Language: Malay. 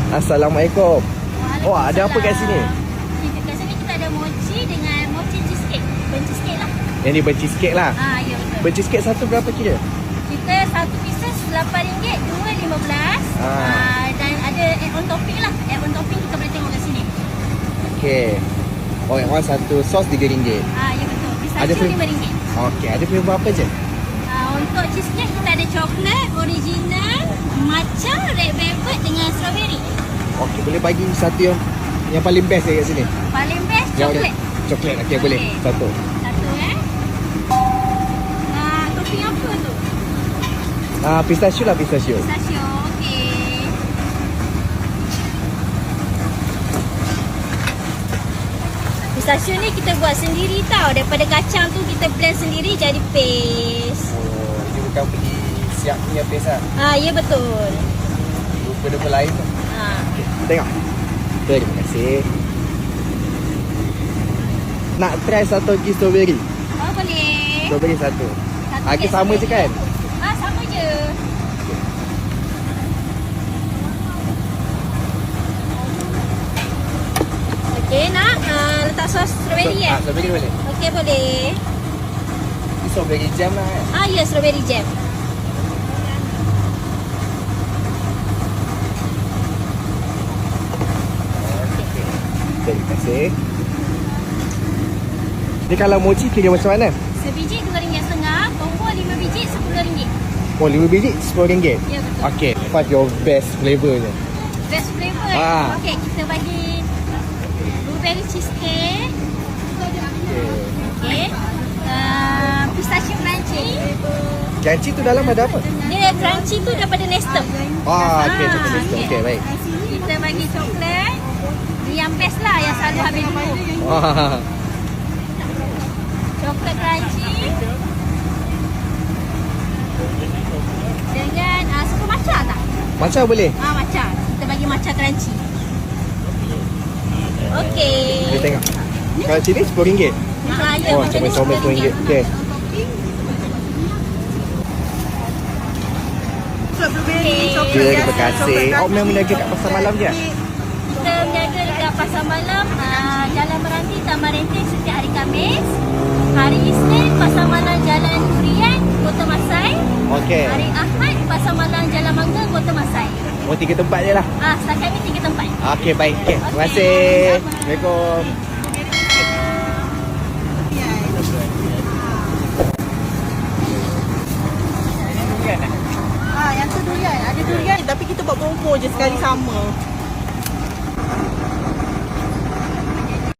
Assalamualaikum. Oh, ada apa kat sini? Kat sini kita ada mochi dengan mochi cheesecake. Benci sikit lah. Yang ni benci sikit lah. Ya betul. Benci sikit satu berapa kira? Kita satu pieces RM8, dua RM15. Dan ada add-on topping lah. Add-on topping kita boleh tengok kat sini. Okey. Oh, yang one satu sos RM3. Ya betul. Ada Pistachio flavor? RM5. Okey, ada flavor apa je? Untuk cheesecake kita ada coklat, original, matcha, red velvet dengan strawberry. Okey, boleh bagi satu yang paling best kat sini. Paling best coklat. Coklat, okey boleh. Satu. Satu topping apa tu? Pistachio lah, pistachio. Pistachio, okey. Pistachio ni kita buat sendiri tau. Daripada kacang tu kita blend sendiri jadi paste. Oh, ini bukan beli siap punya paste lah. Ya betul. Rupa-rupa lain tu. Okay, tengok. Terima kasih. Nak try satu lagi strawberry. Boleh. Strawberry satu. Harga kes sama je kan? Sama je. Okey, nak letak sos strawberry Strawberry boleh. Okey, boleh. Ini strawberry jam lah kan? Ya, strawberry jam. Terima kasih. Ni kalau mochi kira macam mana? Sebiji RM2.5, combo 5 biji RM10. Oh, 5 biji RM10. Ya, betul. Okay, what your best flavour je? Best flavor. Okey, kita bagi blueberry cheesecake. Okey. Pistachio crunchy. Crunchy tu dalam ada apa? Dia crunchy tu daripada Nestum. Okey, coklat Nestum. okey. Okey, baik. Kita bagi coklat. Yang best lah, yang selalu habis dulu. Coklat crunchy. Dengan suka matcha tak? Macam boleh? Matcha. Kita bagi matcha crunchy. Okey. Kita tengok. Kalau sini RM10. Ya, Oh, macam ni comel RM10. Okey. Terima kasih. Oh, memang meniaga kat pasar malam je? Kita meniaga dekat pasar malam, Jalan Meranti, Taman Renteng setiap hari Khamis. Hari Isnin, pasar malam Jalan Durian, Kota Masai. Okey. Hari Ahad, pasar malam Jalan Mangga, Kota Masai. Oh, 3 tempat je lah. Setakat ni 3 tempat. Okey, baik. Okay. Terima kasih. Assalamualaikum. Yang tu durian. Ada durian tapi kita buat combo je sekali sama.